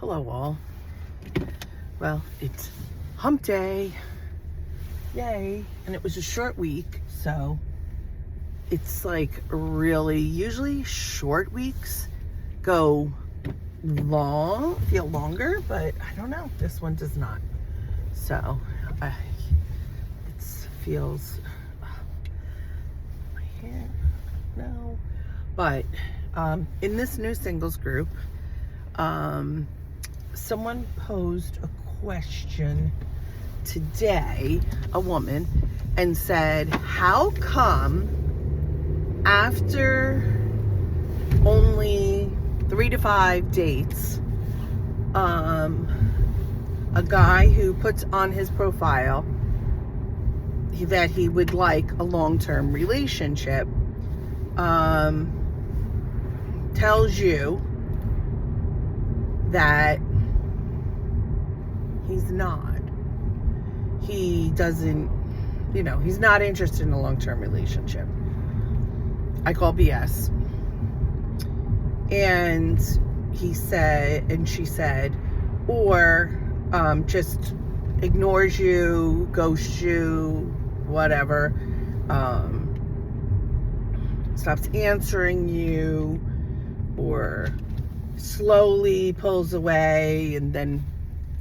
Hello all. Well, it's hump day. Yay. And it was a short week, so it's like usually short weeks go feel longer, but I don't know. This one does not. So it feels, my hair, no. But in this new singles group, someone posed a question today, a woman, and said, how come after only 3 to 5 dates, a guy who puts on his profile that he would like a long-term relationship, tells you that he's not. He doesn't, he's not interested in a long-term relationship. I call BS. And she said, or just ignores you, ghosts you, whatever, stops answering you, or slowly pulls away and then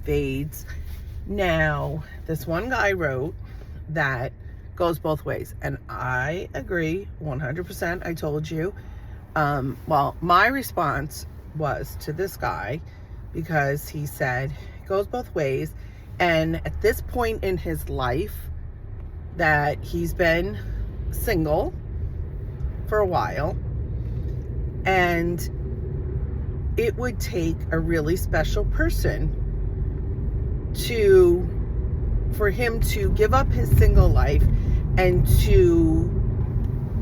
fades. Now, this one guy wrote that goes both ways, and I agree 100%. I told you. Well, my response was to this guy, because he said it goes both ways, and at this point in his life that he's been single for a while, and it would take a really special person for him to give up his single life and to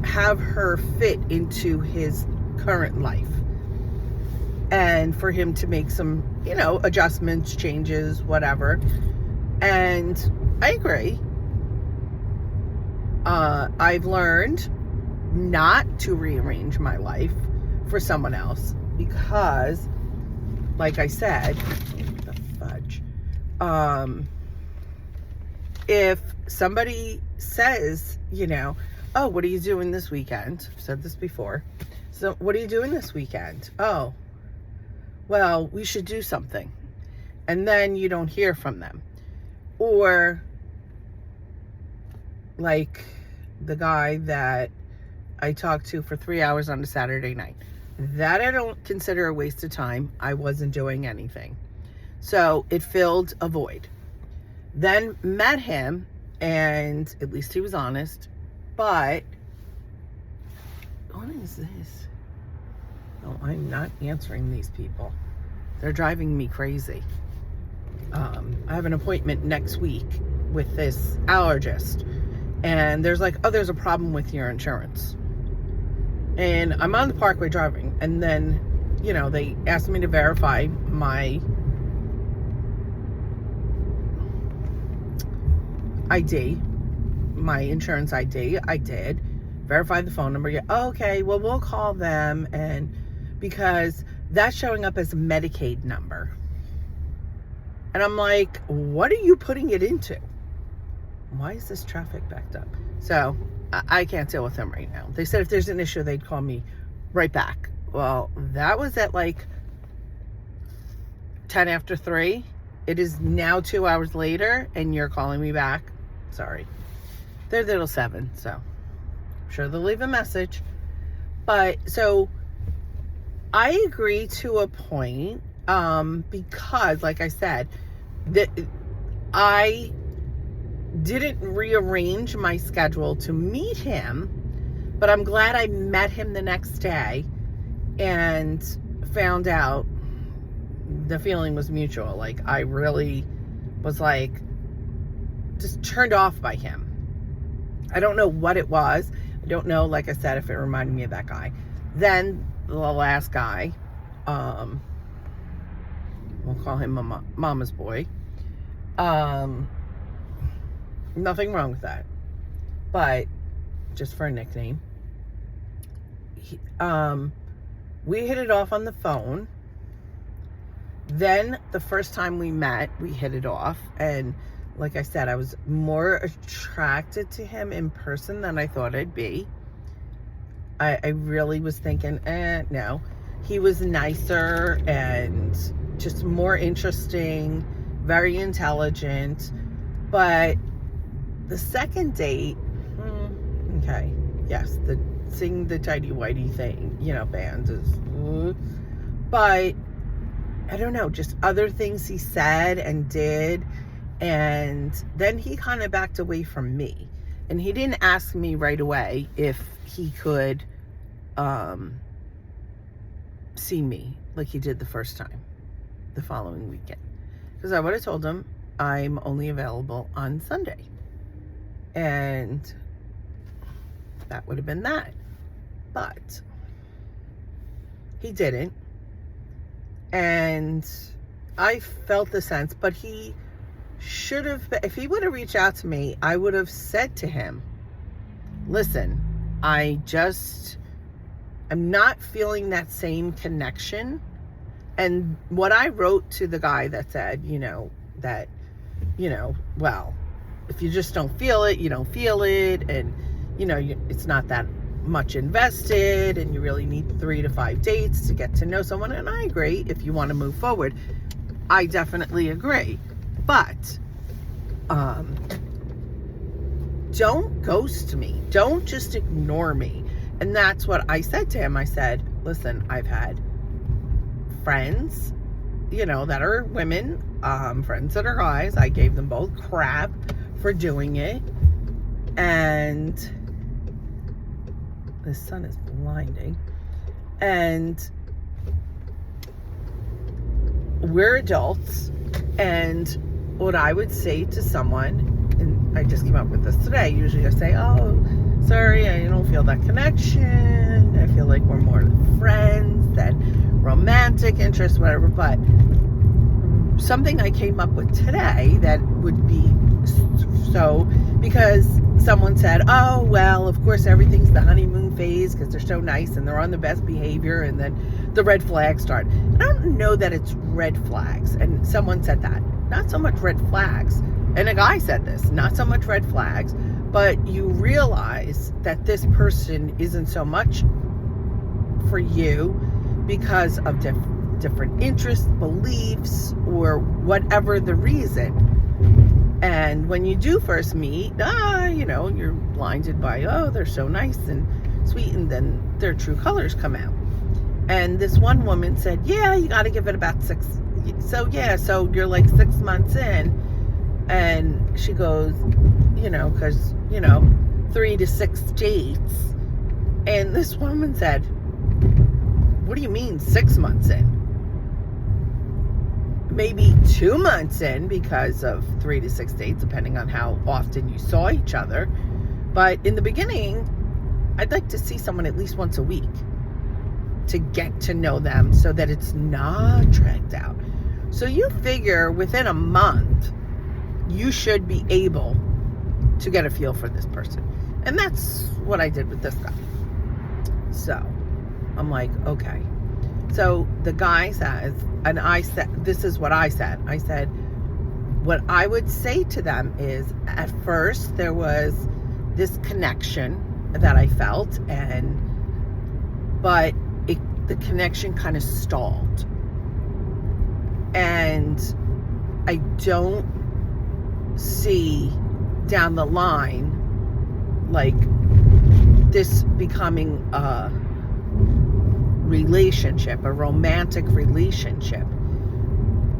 have her fit into his current life, and for him to make some, adjustments, changes, whatever. And I agree. I've learned not to rearrange my life for someone else, because, like I said, the fudge. If somebody says, oh, what are you doing this weekend? I've said this before. So, what are you doing this weekend? Oh, well, we should do something. And then you don't hear from them. Or, like the guy that I talked to for 3 hours on a Saturday night. That I don't consider a waste of time. I wasn't doing anything. So it filled a void. Then met him, and at least he was honest. But what is this? No, I'm not answering these people. They're driving me crazy. I have an appointment next week with this allergist, and there's a problem with your insurance. And I'm on the Parkway driving, and then, they asked me to verify my ID, my insurance ID. I did verify the phone number. Yeah, okay, well, we'll call them, and because that's showing up as a Medicaid number. And I'm like, what are you putting it into? Why is this traffic backed up? So I can't deal with them right now. They said if there's an issue, they'd call me right back. Well, that was at 10 after 3. It is now 2 hours later, and you're calling me back. Sorry. They're little 7, so I'm sure they'll leave a message. But so I agree to a point, because, like I said, that I didn't rearrange my schedule to meet him, but I'm glad I met him the next day and found out the feeling was mutual. I really was just turned off by him. I don't know what it was. I don't know, like I said, if it reminded me of that guy. Then the last guy, we'll call him Mama's boy. Nothing wrong with that, but just for a nickname. We hit it off on the phone. Then the first time we met, we hit it off. And like I said, I was more attracted to him in person than I thought I'd be. I really was thinking, no. He was nicer and just more interesting, very intelligent. But the second date, okay, yes, sing the tidy whitey thing, band is, but I don't know, just other things he said and did. And then he kind of backed away from me. And he didn't ask me right away if he could see me like he did the first time, the following weekend. Because I would have told him I'm only available on Sunday. And that would have been that. But he didn't. And I felt the sense, but he should have, if he would have reached out to me, I would have said to him, listen, I'm not feeling that same connection. And what I wrote to the guy that said, well, if you just don't feel it, you don't feel it. And, it's not that much invested and you really need 3 to 5 dates to get to know someone. And I agree, if you want to move forward, I definitely agree. But don't ghost me. Don't just ignore me. And that's what I said to him. I said, listen, I've had friends, that are women, friends that are guys. I gave them both crap for doing it. And the sun is blinding. And we're adults. And what I would say to someone, and I just came up with this today, usually I say, oh, sorry, I don't feel that connection. I feel like we're more friends than romantic interest, whatever. But something I came up with today that would be so, because someone said, oh, well, of course, everything's the honeymoon phase because they're so nice and they're on the best behavior, and then the red flags start. I don't know that it's red flags. And someone said that. Not so much red flags. And a guy said this, not so much red flags, but you realize that this person isn't so much for you because of different interests, beliefs, or whatever the reason. And when you do first meet, you're blinded by, oh, they're so nice and sweet, and then their true colors come out. And this one woman said, yeah, you got to give it about 6. So you're like 6 months in. And she goes, because, 3 to 6 dates. And this woman said, what do you mean 6 months in? Maybe 2 months in because of 3 to 6 dates, depending on how often you saw each other. But in the beginning, I'd like to see someone at least once a week to get to know them so that it's not dragged out. So you figure within a month, you should be able to get a feel for this person. And that's what I did with this guy. So I'm like, okay. So the guy says, and I said, this is what I said. I said, what I would say to them is, at first there was this connection that I felt, but the connection kind of stalled. And I don't see down the line like this becoming a relationship, a romantic relationship.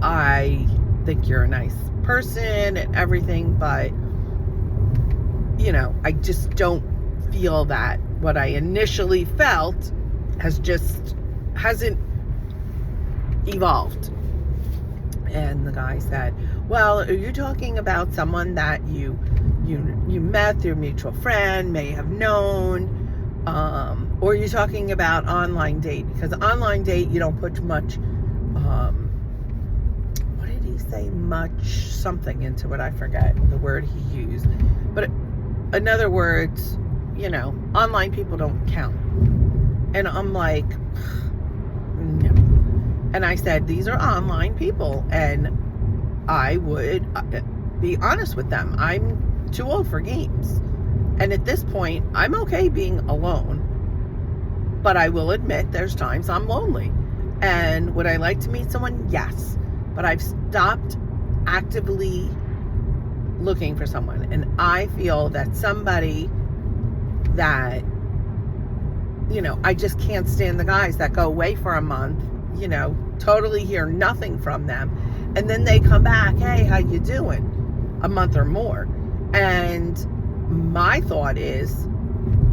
I think you're a nice person and everything, but I just don't feel that what I initially felt hasn't evolved. And the guy said, well, are you talking about someone that you met through a mutual friend, may have known, or are you talking about online date? Because online date, you don't put much, what did he say? Much something into it. I forget the word he used. But in other words, online people don't count. And I'm like, no. And I said, these are online people, and I would be honest with them. I'm too old for games. And at this point, I'm okay being alone. But I will admit there's times I'm lonely. And would I like to meet someone? Yes. But I've stopped actively looking for someone. And I feel that somebody that, I just can't stand the guys that go away for a month, totally hear nothing from them. And then they come back, hey, how you doing? A month or more. And my thought is,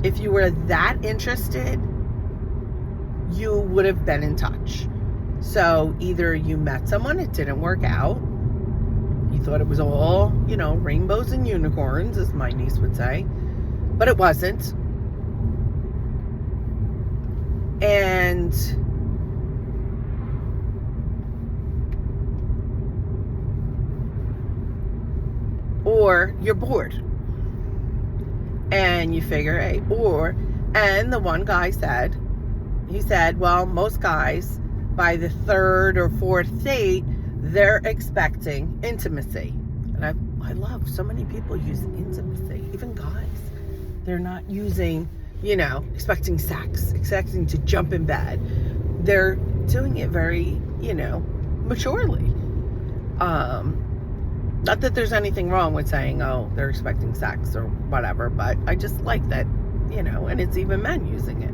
if you were that interested, you would have been in touch. So either you met someone, it didn't work out. You thought it was all, rainbows and unicorns, as my niece would say. But it wasn't. And or you're bored. And you figure, hey, and the one guy said, well, most guys, by the third or fourth date, they're expecting intimacy. And I love so many people use intimacy, even guys. They're not using, expecting sex, expecting to jump in bed. They're doing it very, maturely. Not that there's anything wrong with saying, oh, they're expecting sex or whatever, but I just like that, and it's even men using it.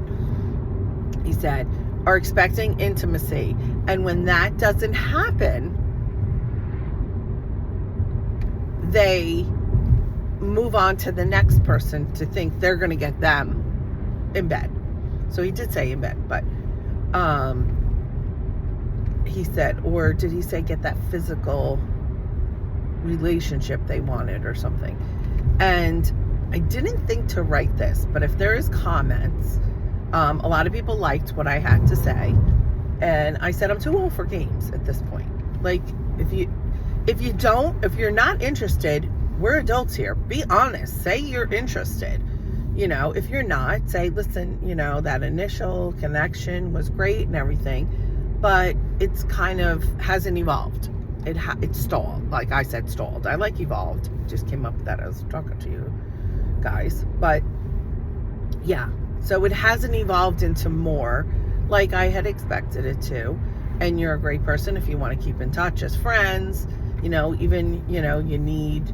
He said, are expecting intimacy. And when that doesn't happen, they move on to the next person to think they're going to get them in bed. So he did say in bed, but he said, or did he say get that physical relationship they wanted or something? And I didn't think to write this, but if there is comments, a lot of people liked what I had to say, and I said I'm too old for games at this point. Like, if you're not interested, we're adults here. Be honest. Say you're interested. If you're not, say, listen, that initial connection was great and everything, but it's kind of hasn't evolved. It's stalled. Like I said, stalled. I like evolved. Just came up with that as talking to you guys. But yeah, so it hasn't evolved into more like I had expected it to. And you're a great person if you want to keep in touch as friends. Even, you need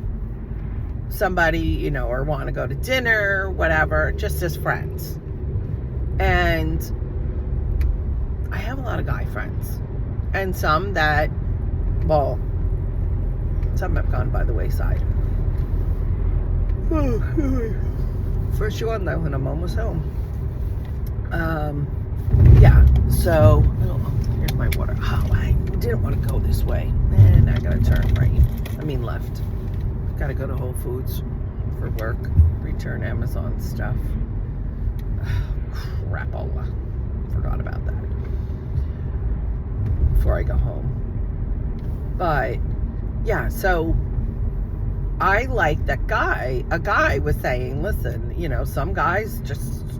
somebody, or want to go to dinner, whatever, just as friends. And I have a lot of guy friends. And some that, well, some have gone by the wayside. For sure, though, and I'm almost home. Yeah, so, here's my water. Oh, I didn't want to go this way. And I gotta turn left. Gotta go to Whole Foods for work, return Amazon stuff. Crapola. Forgot about that before I go home. But yeah, so I like that a guy was saying, listen, some guys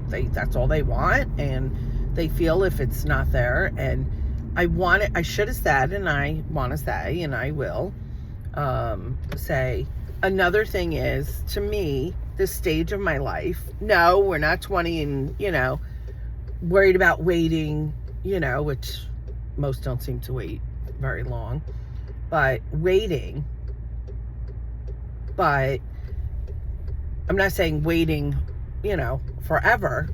that's all they want, and they feel if it's not there. And I should have said, and I want to say, and I will say, another thing is, to me, this stage of my life, no, we're not 20 and, worried about waiting, which most don't seem to wait very long, but waiting. But I'm not saying waiting, forever,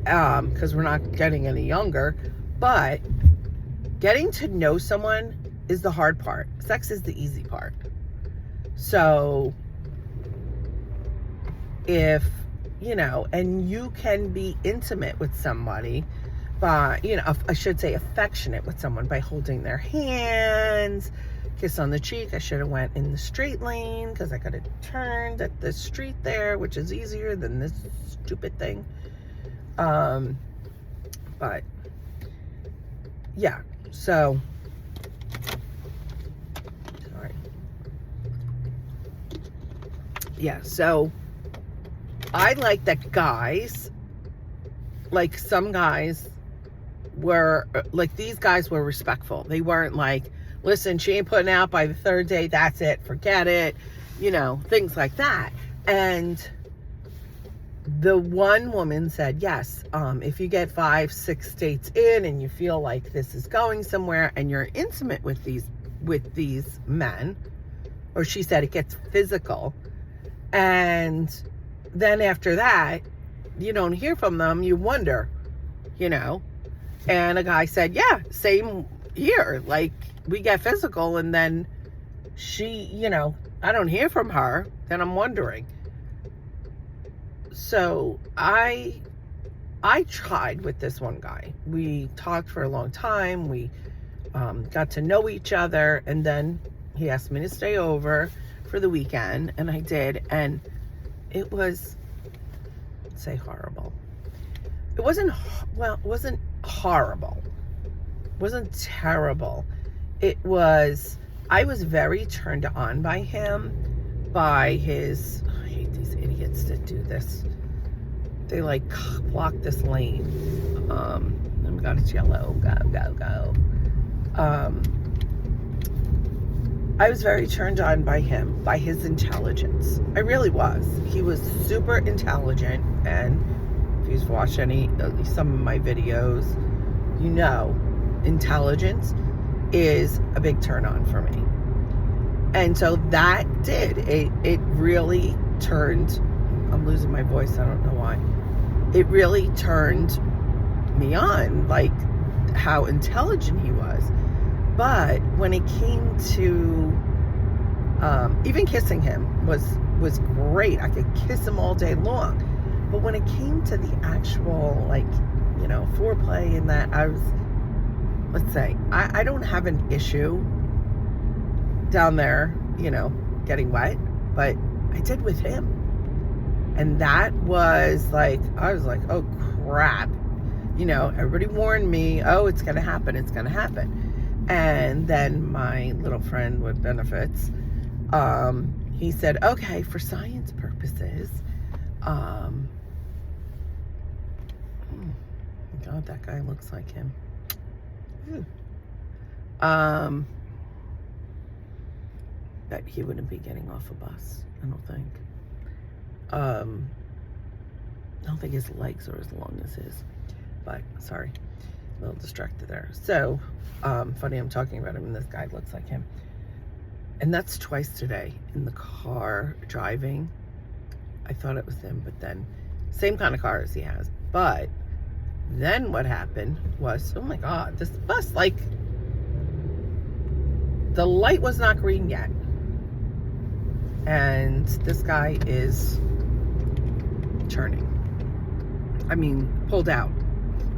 because we're not getting any younger, but getting to know someone is the hard part. Sex is the easy part. So if, and you can be intimate with somebody by, I should say affectionate with someone by holding their hands, kiss on the cheek. I should have went in the straight lane because I could have turned at the street there, which is easier than this stupid thing. But yeah, so sorry. Yeah, so I like that guys, like some guys were, like, these guys were respectful. They weren't like, listen, she ain't putting out by the third date, that's it, forget it, you know, things like that. And the one woman said, yes, if you get 5-6 dates in and you feel like this is going somewhere and you're intimate with these men, or she said it gets physical, and then after that you don't hear from them, you wonder, you know. And a guy said, yeah, same here, like, we get physical and then she, you know, I don't hear from her, then I'm wondering. So I tried with this one guy. We talked for a long time. We got to know each other, and then he asked me to stay over for the weekend, and I did, and it was, say horrible. It wasn't, well, it wasn't horrible. It wasn't terrible. It was, I was very turned on by him, by his, I hate these idiots that do this. They like block this lane. Oh my God, it's yellow. Go. I was very turned on by him, by his intelligence. I really was. He was super intelligent, and if you've watched some of my videos, you know, intelligence is a big turn on for me. And so that did, it really turned, I'm losing my voice, I don't know why. It really turned me on, like how intelligent he was. But when it came to, even kissing him was great. I could kiss him all day long. But when it came to the actual, like, you know, foreplay and that, I was, let's say, I don't have an issue down there, you know, getting wet, but I did with him. And that was like, I was like, oh crap. You know, everybody warned me, oh, it's going to happen. It's going to happen. And then my little friend with benefits, he said, okay, for science purposes, God, that guy looks like him. That he wouldn't be getting off a bus, I don't think. I don't think his legs are as long as his, but sorry, a little distracted there. So, funny I'm talking about him and this guy looks like him. And that's twice today in the car driving. I thought it was him, but then same kind of car as he has. But then what happened was, oh my God, this bus, like, the light was not green yet. And this guy is turning. I mean, pulled out.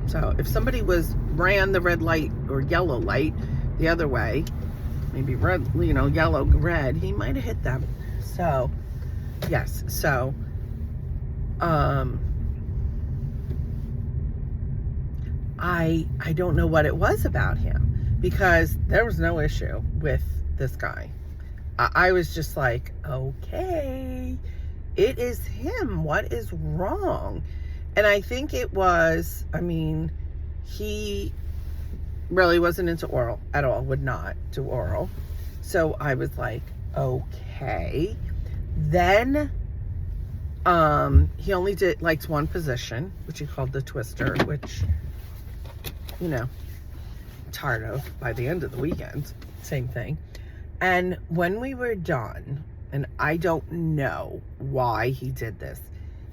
So if somebody ran the red light or yellow light the other way, maybe red, you know, yellow, red, he might have hit them. So, yes. So, I don't know what it was about him, because there was no issue with this guy. I was just like, okay, it is him. What is wrong? And I think it was, I mean, he really wasn't into oral at all, would not do oral. So I was like, okay. Then he only likes one position, which he called the twister, which, you know, I'm tired of by the end of the weekend. Same thing. And when we were done, and I don't know why he did this,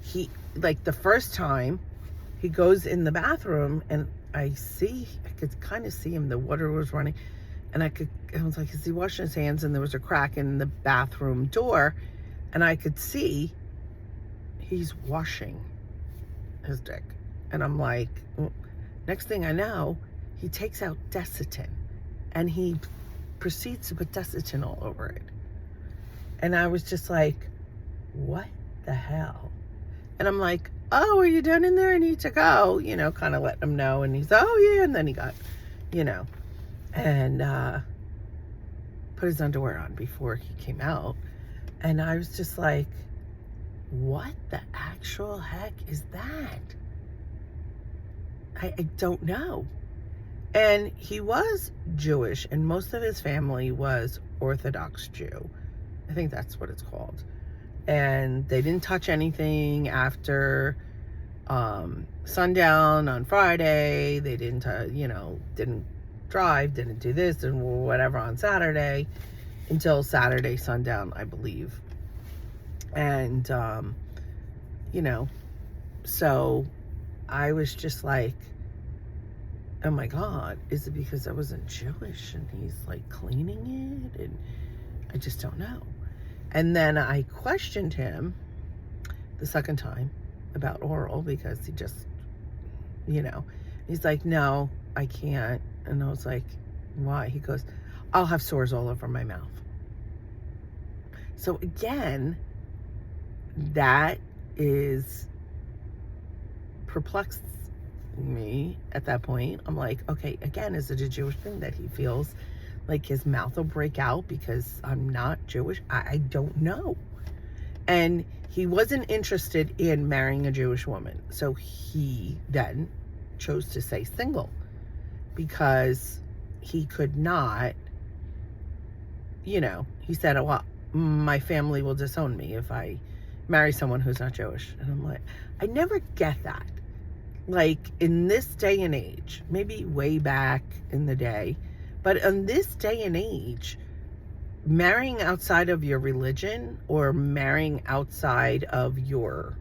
he, like, the first time he goes in the bathroom, and I could kind of see him, the water was running, and I was like, is he washing his hands? And there was a crack in the bathroom door, and I could see he's washing his dick. And I'm like, next thing I know, he takes out Desitin, and he proceeds to put Desitin all over it. And I was just like, what the hell? And I'm like, oh, are you done in there? I need to go, you know, kind of letting him know. And he's, oh yeah. And then he got, you know, and put his underwear on before he came out. And I was just like, what the actual heck is that? I don't know. And he was Jewish, and most of his family was Orthodox Jew. I think that's what it's called. And they didn't touch anything after sundown on Friday. They didn't, didn't drive, didn't do this and whatever on Saturday until Saturday sundown, I believe. And, so I was just like, oh my God, is it because I wasn't Jewish and he's like cleaning it? And I just don't know. And then I questioned him the second time about oral because he just, he's like, no, I can't. And I was like, why? He goes, I'll have sores all over my mouth. So again, that is perplexed me at that point. I'm like, okay, again, is it a Jewish thing that he feels like his mouth will break out because I'm not Jewish? I don't know. And he wasn't interested in marrying a Jewish woman. So he then chose to stay single because he could not, he said, well, my family will disown me if I marry someone who's not Jewish. And I'm like, I never get that. Like in this day and age, maybe way back in the day, but in this day and age, marrying outside of your religion or marrying outside of your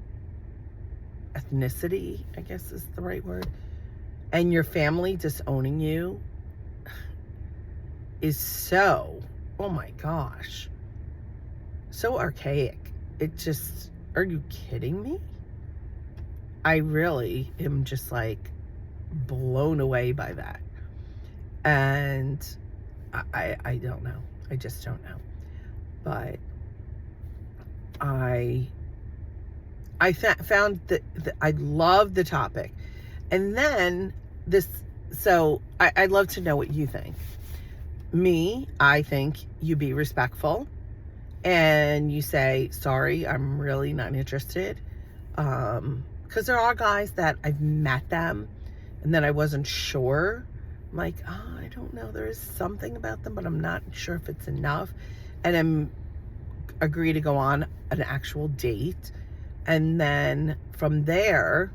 ethnicity, I guess is the right word, and your family disowning you is so, oh my gosh, so archaic. It just, are you kidding me? I really am just like blown away by that. And I don't know. I just don't know. But I found that I love the topic. And then so I'd love to know what you think. Me, I think you be respectful and you say, sorry, I'm really not interested. Because there are guys that I've met them and then I wasn't sure. I'm like, oh, I don't know. There is something about them, but I'm not sure if it's enough. And I'm agree to go on an actual date. And then from there,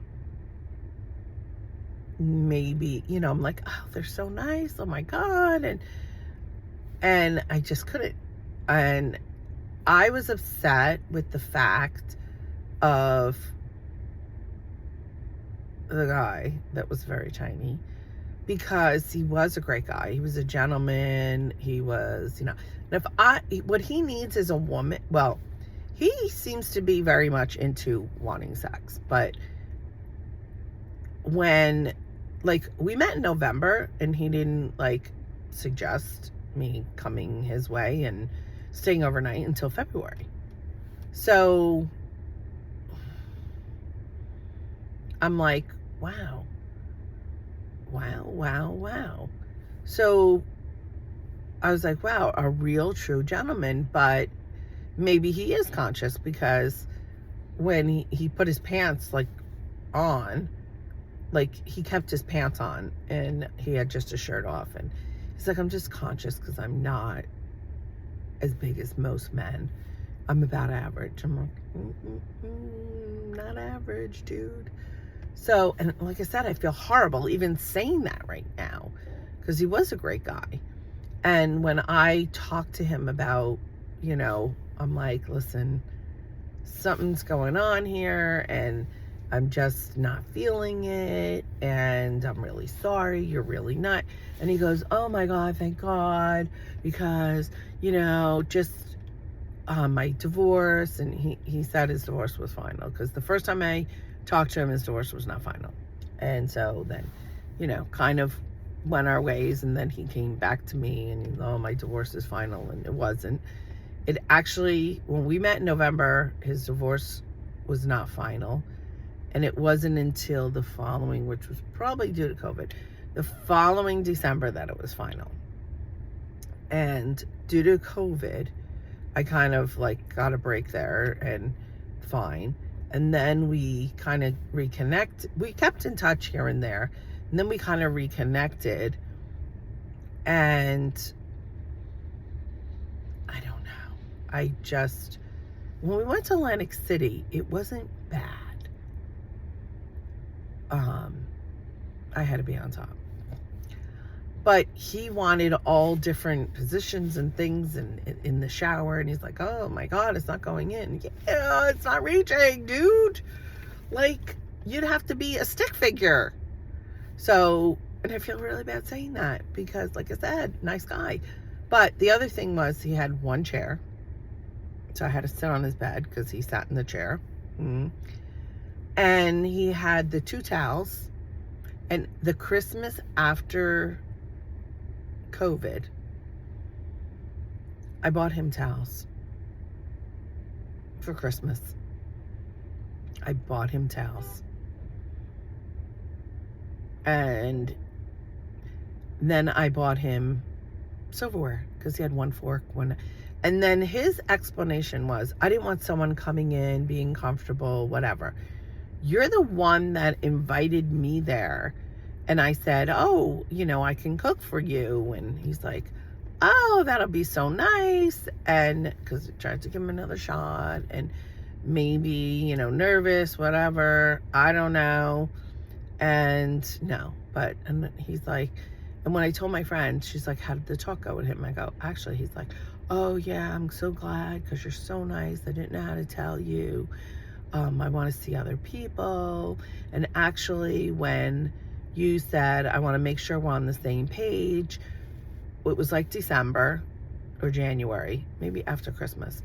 maybe, I'm like, oh, they're so nice. Oh my God. And I just couldn't. And I was upset with the fact of the guy that was very tiny, because he was a great guy. He was a gentleman. He was, and what he needs is a woman. Well, he seems to be very much into wanting sex, but when, we met in November and he didn't suggest me coming his way and staying overnight until February. So I'm like, wow. So I was like, wow, a real true gentleman. But maybe he is conscious, because when he put his pants on, he kept his pants on and he had just a shirt off, and he's like, I'm just conscious because I'm not as big as most men. I'm about average. I'm like, not average, dude. So, and like I said, I feel horrible even saying that right now, because he was a great guy. And when I talked to him about, I'm like, listen, something's going on here and I'm just not feeling it, and I'm really sorry, you're really not. And he goes, oh my God, thank God, because, just my divorce. And he said his divorce was final, because the first time I talked to him, his divorce was not final. And so then, kind of went our ways, and then he came back to me and, oh, my divorce is final, and it wasn't. It actually, when we met in November, his divorce was not final. And it wasn't until the following, which was probably due to COVID, the following December, that it was final. And due to COVID, I kind of got a break there, and fine. And then we kind of we kept in touch here and there. And then we kind of reconnected And I don't know. When we went to Atlantic City, it wasn't bad. I had to be on top. But he wanted all different positions and things in the shower. And he's like, oh my God, it's not going in. Yeah, it's not reaching, dude. Like, you'd have to be a stick figure. So, and I feel really bad saying that because, like I said, nice guy. But the other thing was he had one chair. So I had to sit on his bed because he sat in the chair. And he had the 2 towels. And the Christmas after COVID, I bought him towels for Christmas. I bought him towels. And then I bought him silverware because he had 1 fork, and then his explanation was, I didn't want someone coming in, being comfortable, whatever. You're the one that invited me there. And I said, oh, I can cook for you. And he's like, oh, that'll be so nice. And because I tried to give him another shot and maybe, nervous, whatever. I don't know. And no, and he's like, and when I told my friend, she's like, how did the talk go with him? I go, actually, he's like, oh yeah, I'm so glad because you're so nice. I didn't know how to tell you. I want to see other people. And actually, when you said, I want to make sure we're on the same page, it was like December or January, maybe after Christmas,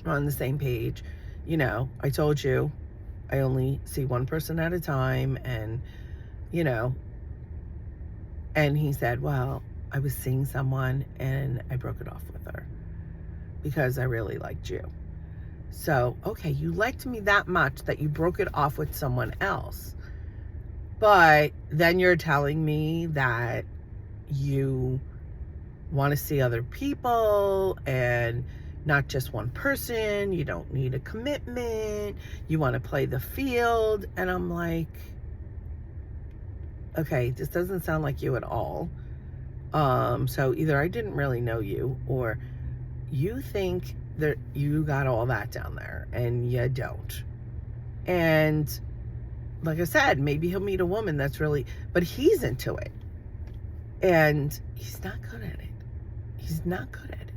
we're on the same page. I told you I only see one person at a time, and and he said, well, I was seeing someone and I broke it off with her because I really liked you. So, okay, you liked me that much that you broke it off with someone else. But then you're telling me that you want to see other people and not just one person. You don't need a commitment. You want to play the field. And I'm like, okay, this doesn't sound like you at all. So either I didn't really know you, or you think that you got all that down there and you don't. And like I said, maybe he'll meet a woman that's really, but he's into it. And he's not good at it. He's not good at it.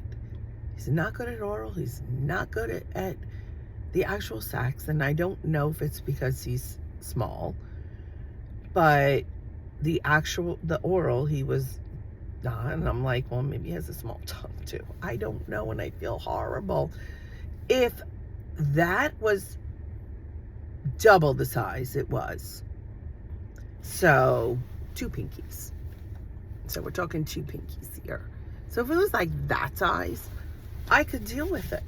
He's not good at oral. He's not good at the actual sex. And I don't know if it's because he's small, but the oral, he was not. And I'm like, well, maybe he has a small tongue too. I don't know. And I feel horrible. If that was double the size it was. So 2 pinkies. So we're talking 2 pinkies here. So if it was like that size, I could deal with it.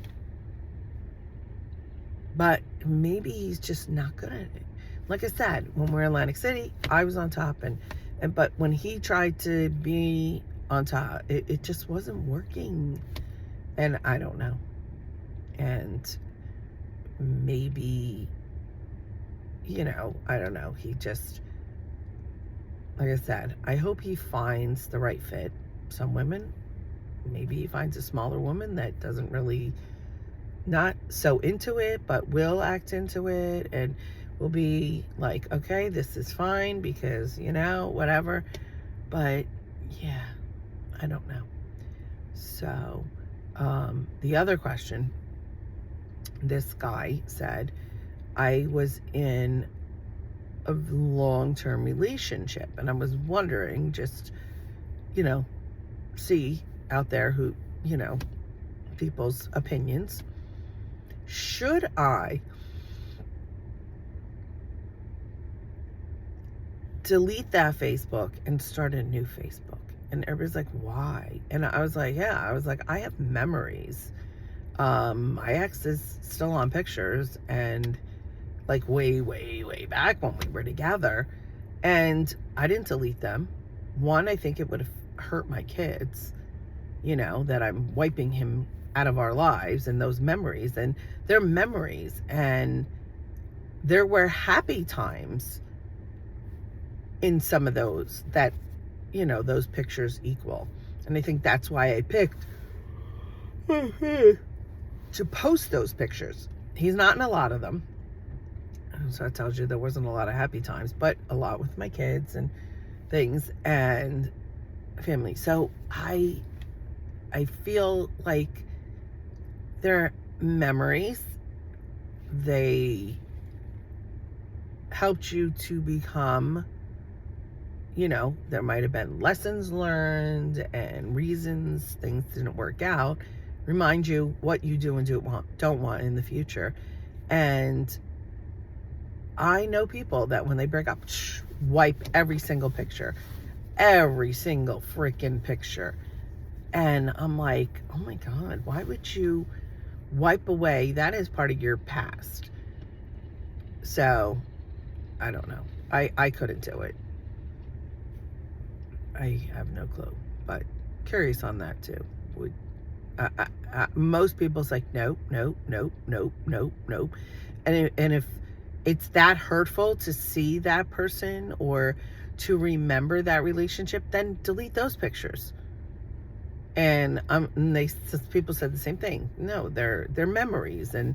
But maybe he's just not good at it. Like I said, when we're in Atlantic City, I was on top, but when he tried to be on top, it just wasn't working. And I don't know. And maybe, I don't know. He just, like I said, I hope he finds the right fit. Some women, maybe he finds a smaller woman that doesn't really, not so into it, but will act into it and will be like, okay, this is fine because, whatever. But yeah, I don't know. So, the other question, this guy said, I was in a long-term relationship and I was wondering, just, see out there who, people's opinions. Should I delete that Facebook and start a new Facebook? And everybody's like, why? And I was like, I have memories. My ex is still on pictures, and like way, way, way back when we were together, and I didn't delete them. One, I think it would have hurt my kids, that I'm wiping him out of our lives and those memories, and they're memories, and there were happy times in some of those that, you know, those pictures equal. And I think that's why I picked to post those pictures. He's not in a lot of them. So that tells you there wasn't a lot of happy times, but a lot with my kids and things and family. So I feel like they're memories. They helped you to become, you know, there might have been lessons learned and reasons things didn't work out. Remind you what you do and don't want in the future. And I know people that when they break up, wipe every single picture. Every single freaking picture. And I'm like, oh my God, why would you wipe away? That is part of your past. So, I don't know. I couldn't do it. I have no clue. But curious on that too. Most people's like, nope. And if it's that hurtful to see that person or to remember that relationship, then delete those pictures. And people said the same thing. No, they're memories, and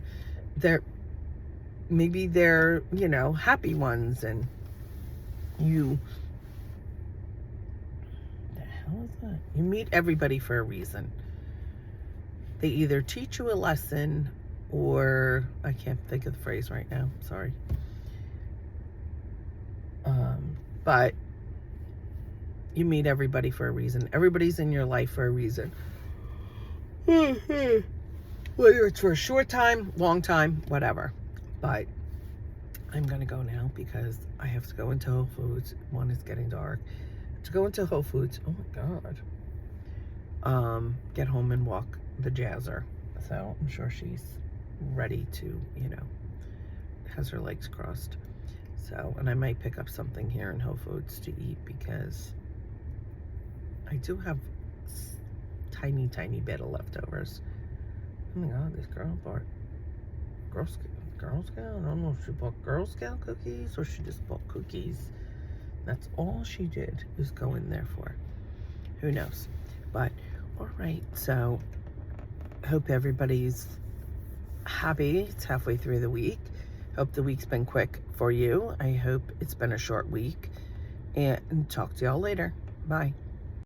maybe they're, you know, happy ones, and you, the hell is that? You meet everybody for a reason. They either teach you a lesson, or I can't think of the phrase right now. Sorry. But you meet everybody for a reason. Everybody's in your life for a reason. Whether it's for a short time, long time, whatever. But I'm going to go now because I have to go into Whole Foods. One is getting dark. To go into Whole Foods. Oh my God. Get home and walk the Jazzer. So I'm sure she's ready to, you know, has her legs crossed. So, and I might pick up something here in Whole Foods to eat because I do have tiny bit of leftovers. Oh my God, this girl bought Girl Scout? I don't know if she bought Girl Scout cookies or she just bought cookies. That's all she did, is go in there for. Who knows? But, all right, so hope everybody's happy. It's halfway through the week. Hope the week's been quick for you. I hope it's been a short week. And talk to y'all later. Bye.